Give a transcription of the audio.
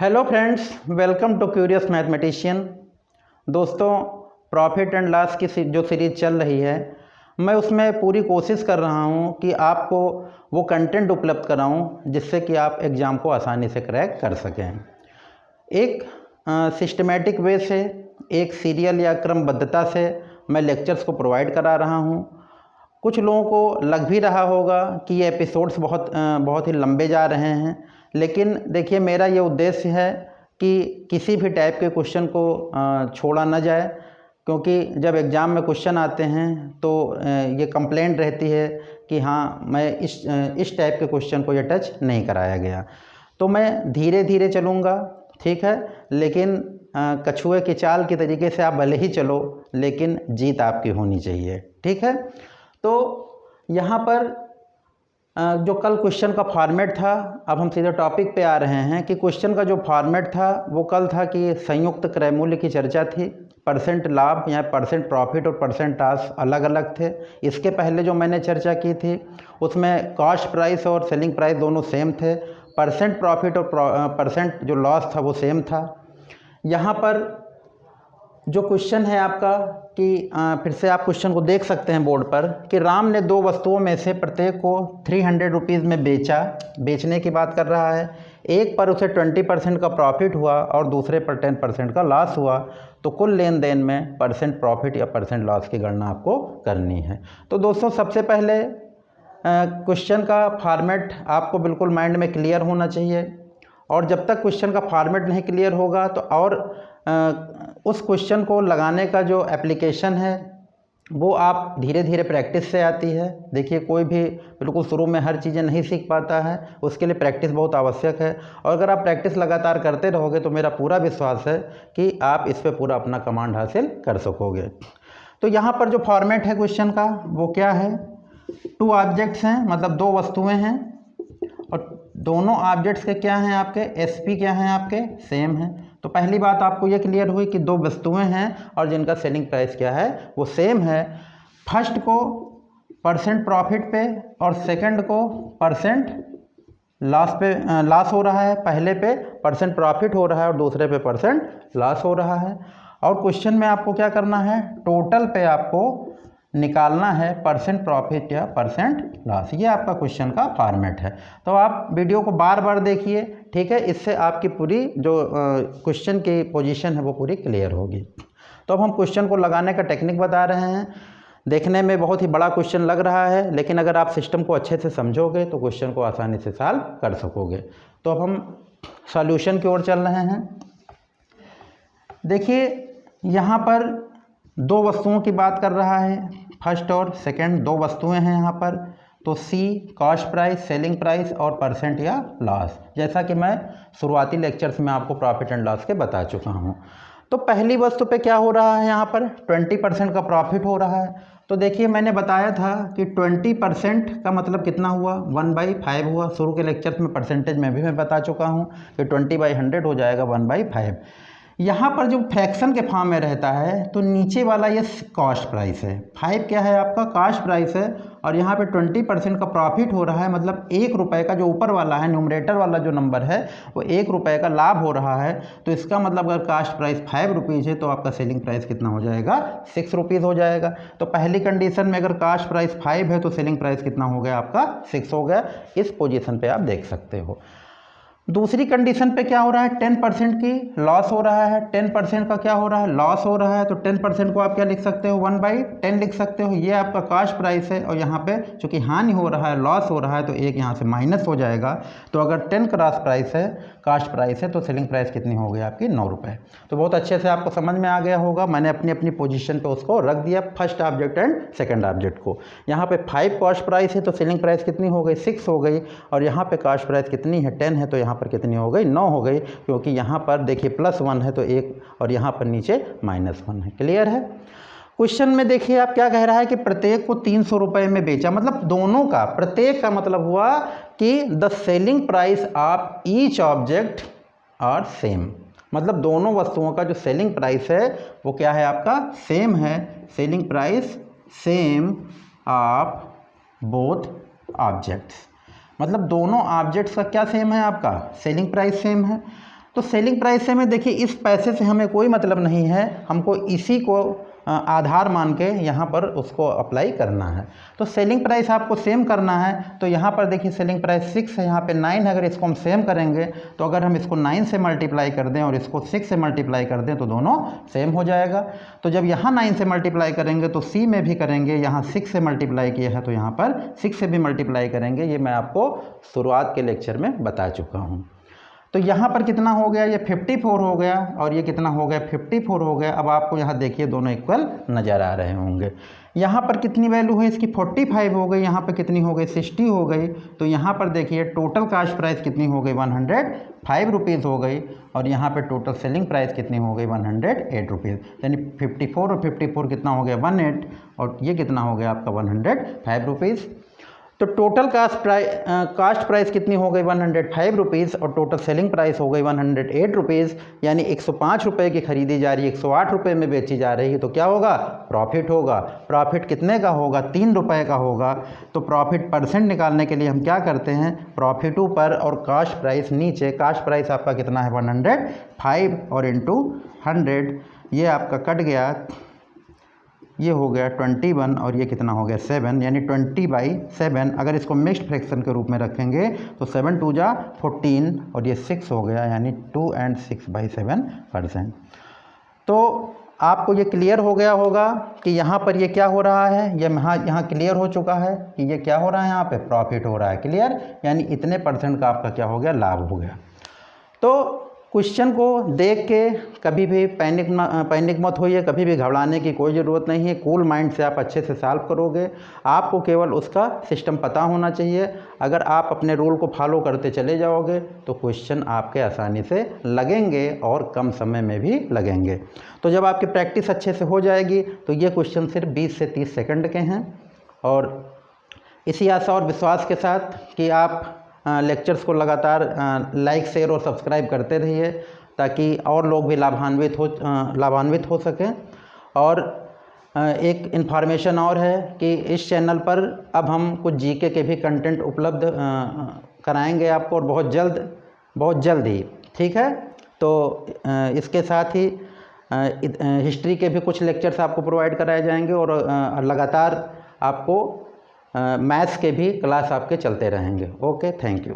Hello friends, welcome to Curious Mathematician. दोस्तों, profit and loss की जो सीरीज़ चल रही है, मैं उसमें पूरी कोशिश कर रहा हूं कि आपको वो कंटेंट उपलब्ध कराऊं जिससे कि आप एग्ज़ाम को आसानी से क्रैक कर सकें। एक सिस्टमेटिक वे से, एक सीरियल या क्रमबद्धता से मैं लेक्चर्स को प्रोवाइड करा रहा हूं। कुछ लोगों को लग भी रहा होगा कि ये एपिसोड्स बहुत ही लंबे जा रहे हैं, लेकिन देखिए, मेरा ये उद्देश्य है कि किसी भी टाइप के क्वेश्चन को छोड़ा ना जाए, क्योंकि जब एग्ज़ाम में क्वेश्चन आते हैं तो ये कंप्लेंट रहती है कि हाँ, मैं इस टाइप के क्वेश्चन को ये टच नहीं कराया गया। तो मैं धीरे धीरे चलूँगा, ठीक है, लेकिन कछुए की चाल के तरीके से आप भले ही चलो, लेकिन जीत आपकी होनी चाहिए, ठीक है। तो यहाँ पर जो कल क्वेश्चन का फॉर्मेट था, अब हम सीधे टॉपिक पे आ रहे हैं कि क्वेश्चन का जो फॉर्मेट था वो कल था कि संयुक्त क्रय मूल्य की चर्चा थी। परसेंट लाभ या परसेंट प्रॉफिट और परसेंट लॉस अलग अलग थे। इसके पहले जो मैंने चर्चा की थी उसमें कॉस्ट प्राइस और सेलिंग प्राइस दोनों सेम थे। परसेंट प्रॉफिट और परसेंट जो लॉस था वो सेम था। यहाँ पर जो क्वेश्चन है आपका कि फिर से आप क्वेश्चन को देख सकते हैं बोर्ड पर कि राम ने दो वस्तुओं में से प्रत्येक को 300 रुपीज़ में बेचा। बेचने की बात कर रहा है। एक पर उसे 20% का प्रॉफिट हुआ और दूसरे पर 10% का लॉस हुआ। तो कुल लेन देन में परसेंट प्रॉफिट या परसेंट लॉस की गणना आपको करनी है। तो दोस्तों, सबसे पहले क्वेश्चन का फॉर्मेट आपको बिल्कुल माइंड में क्लियर होना चाहिए, और जब तक क्वेश्चन का फॉर्मेट नहीं क्लियर होगा तो और उस क्वेश्चन को लगाने का जो एप्लीकेशन है वो आप धीरे धीरे प्रैक्टिस से आती है। देखिए, कोई भी बिल्कुल शुरू में हर चीज़ें नहीं सीख पाता है, उसके लिए प्रैक्टिस बहुत आवश्यक है। और अगर आप प्रैक्टिस लगातार करते रहोगे तो मेरा पूरा विश्वास है कि आप इस पर पूरा अपना कमांड हासिल कर सकोगे। तो यहाँ पर जो फॉर्मेट है क्वेश्चन का वो क्या है, 2 ऑब्जेक्ट्स हैं, मतलब 2 वस्तुएं हैं, और दोनों ऑब्जेक्ट्स के क्या हैं, आपके एसपी क्या हैं, आपके सेम हैं। तो पहली बात आपको ये क्लियर हुई कि 2 वस्तुएं हैं और जिनका सेलिंग प्राइस क्या है, वो सेम है। फर्स्ट को परसेंट प्रॉफिट पे और सेकंड को परसेंट लॉस पे लॉस हो रहा है। पहले पे परसेंट प्रॉफिट हो रहा है और दूसरे पे परसेंट लॉस हो रहा है। और क्वेश्चन में आपको क्या करना है, टोटल पे आपको निकालना है परसेंट प्रॉफिट या परसेंट लॉस। ये आपका क्वेश्चन का फॉर्मेट है। तो आप वीडियो को बार बार देखिए, ठीक है, इससे आपकी पूरी जो क्वेश्चन की पोजीशन है वो पूरी क्लियर होगी। तो अब हम क्वेश्चन को लगाने का टेक्निक बता रहे हैं। देखने में बहुत ही बड़ा क्वेश्चन लग रहा है, लेकिन अगर आप सिस्टम को अच्छे से समझोगे तो क्वेश्चन को आसानी से सॉल्व कर सकोगे। तो अब हम सॉल्यूशन की ओर चल रहे हैं। देखिए, यहाँ पर 2 वस्तुओं की बात कर रहा है, फर्स्ट और सेकंड 2 वस्तुएं हैं यहाँ पर। तो सी कॉस्ट प्राइस, सेलिंग प्राइस और परसेंट या लॉस, जैसा कि मैं शुरुआती लेक्चर्स में आपको प्रॉफिट एंड लॉस के बता चुका हूँ। तो पहली वस्तु पे क्या हो रहा है, यहाँ पर 20% का प्रॉफिट हो रहा है। तो देखिए, मैंने बताया था कि 20% का मतलब कितना हुआ, 1/5 हुआ। शुरू के लेक्चर्स में परसेंटेज में भी मैं बता चुका हूँ कि 20/100 हो जाएगा 1/5। यहाँ पर जो फ्रैक्शन के फॉर्म में रहता है तो नीचे वाला ये कॉस्ट प्राइस है, 5 क्या है आपका कॉस्ट प्राइस है, और यहाँ पे 20% का प्रॉफिट हो रहा है, मतलब 1 रुपये का जो ऊपर वाला है, न्यूमरेटर वाला जो नंबर है वो 1 रुपये का लाभ हो रहा है। तो इसका मतलब अगर कॉस्ट प्राइस 5 रुपीज़ है तो आपका सेलिंग प्राइस कितना हो जाएगा, 6 रुपीज़ हो जाएगा। तो पहली कंडीशन में अगर कॉस्ट प्राइस 5 है तो सेलिंग प्राइस कितना हो गया आपका, 6 हो गया। इस पोजीशन पे आप देख सकते हो। दूसरी कंडीशन पे क्या हो रहा है, 10% की लॉस हो रहा है। 10% का क्या हो रहा है, लॉस हो रहा है। तो 10% को आप क्या लिख सकते हो, 1/10 लिख सकते हो। ये आपका कॉस्ट प्राइस है, और यहाँ पे चूंकि हानि हो रहा है, लॉस हो रहा है, तो एक यहाँ से माइनस हो जाएगा। तो अगर 10 कॉस्ट प्राइस है, कॉस्ट प्राइस है, तो सेलिंग प्राइस कितनी हो गई आपकी, 9 रुपये। तो बहुत अच्छे से आपको समझ में आ गया होगा। मैंने अपनी अपनी पोजीशन पे उसको रख दिया, first object and second object को। यहाँ पे 5 कॉस्ट प्राइस है तो सेलिंग प्राइस कितनी हो गई, 6 हो गई। और यहाँ पे कॉस्ट प्राइस कितनी है, 10 है, तो यहाँ पर कितनी हो गई, 9 हो गई। क्योंकि यहाँ पर देखिए +1 है तो 1, और यहाँ पर नीचे -1 है। क्लियर है। क्वेश्चन में देखिए आप क्या कह रहा है कि प्रत्येक को 300 रुपये में बेचा, मतलब दोनों का, प्रत्येक का मतलब हुआ कि the selling price of each object are same, मतलब दोनों वस्तुओं का जो सेलिंग प्राइस है वो क्या है आपका, सेम है। Selling price same of both objects, मतलब दोनों ऑब्जेक्ट्स का क्या सेम है आपका, सेलिंग प्राइस सेम है। तो सेलिंग प्राइस से में देखिए इस पैसे से हमें कोई मतलब नहीं है, हमको इसी को आधार मान के यहाँ पर उसको अप्लाई करना है। तो सेलिंग प्राइस आपको सेम करना है। तो यहाँ पर देखिए सेलिंग प्राइस 6 है, यहाँ पे 9 है। अगर इसको हम सेम करेंगे तो अगर हम इसको 9 से मल्टीप्लाई कर दें और इसको 6 से मल्टीप्लाई कर दें तो दोनों सेम हो जाएगा। तो जब यहाँ 9 से मल्टीप्लाई करेंगे तो सी में भी करेंगे, यहाँ 6 से मल्टीप्लाई किया है तो यहाँ पर 6 से भी मल्टीप्लाई करेंगे। ये मैं आपको शुरुआत के लेक्चर में बता चुका हूँ। तो यहाँ पर कितना हो गया, ये 54 हो गया और ये कितना हो गया, 54 हो गया। अब आपको यहाँ देखिए दोनों इक्वल नज़र आ रहे होंगे। यहाँ पर कितनी वैल्यू है इसकी, 45 हो गई। यहाँ पर कितनी हो गई, 60 हो गई। तो यहाँ पर देखिए टोटल कास्ट प्राइस कितनी हो गई, 105 रुपीज़ हो गई। और यहाँ पे टोटल सेलिंग प्राइस कितनी हो गई, 108 रुपीज़। यानी 54 और 54 कितना हो गया, 18, और ये कितना हो गया आपका 105 रुपीज़। तो टोटल कास्ट प्राइस कितनी हो गई, 105 रुपीज़, और टोटल सेलिंग प्राइस हो गई 108 रुपीज़। यानी 105 रुपये की खरीदी जा रही है, 108 रुपये में बेची जा रही है। तो क्या होगा, प्रॉफिट होगा। प्रॉफिट कितने का होगा, 3 रुपये का होगा। तो प्रॉफिट परसेंट निकालने के लिए हम क्या करते हैं, प्रॉफिट ऊपर और कास्ट प्राइस नीचे। कास्ट प्राइस आपका कितना है, 105 और इंटू 100, ये आपका कट गया, ये हो गया 21 और ये कितना हो गया 7, यानी 20/7। अगर इसको मिक्स्ड फ्रैक्शन के रूप में रखेंगे तो 7 2 जा 14 और ये 6 हो गया, यानी 2 and 6/7%। तो आपको ये क्लियर हो गया होगा कि यहाँ पर ये क्या हो रहा है, ये यहाँ क्लियर हो चुका है कि ये क्या हो रहा है, यहाँ पे प्रॉफिट हो रहा है। क्लियर, यानी इतने % का आपका क्या हो गया, लाभ हो गया। तो क्वेश्चन को देख के कभी भी पैनिक मत होइए, कभी भी घबराने की कोई ज़रूरत नहीं है। कूल माइंड से आप अच्छे से सॉल्व करोगे। आपको केवल उसका सिस्टम पता होना चाहिए। अगर आप अपने रूल को फॉलो करते चले जाओगे तो क्वेश्चन आपके आसानी से लगेंगे और कम समय में भी लगेंगे। तो जब आपकी प्रैक्टिस अच्छे से हो जाएगी तो ये क्वेश्चन सिर्फ 20 से 30 सेकंड के हैं। और इसी आशा और विश्वास के साथ कि आप लेक्चर्स को लगातार लाइक, शेयर और सब्सक्राइब करते रहिए ताकि और लोग भी लाभान्वित हो सकें। और एक इन्फॉर्मेशन और है कि इस चैनल पर अब हम कुछ जीके के भी कंटेंट उपलब्ध कराएंगे आपको, और बहुत जल्द ही। ठीक है, तो इसके साथ ही हिस्ट्री के भी कुछ लेक्चर्स आपको प्रोवाइड कराए जाएंगे और लगातार आपको मैथ्स के भी क्लास आपके चलते रहेंगे। Okay, thank you.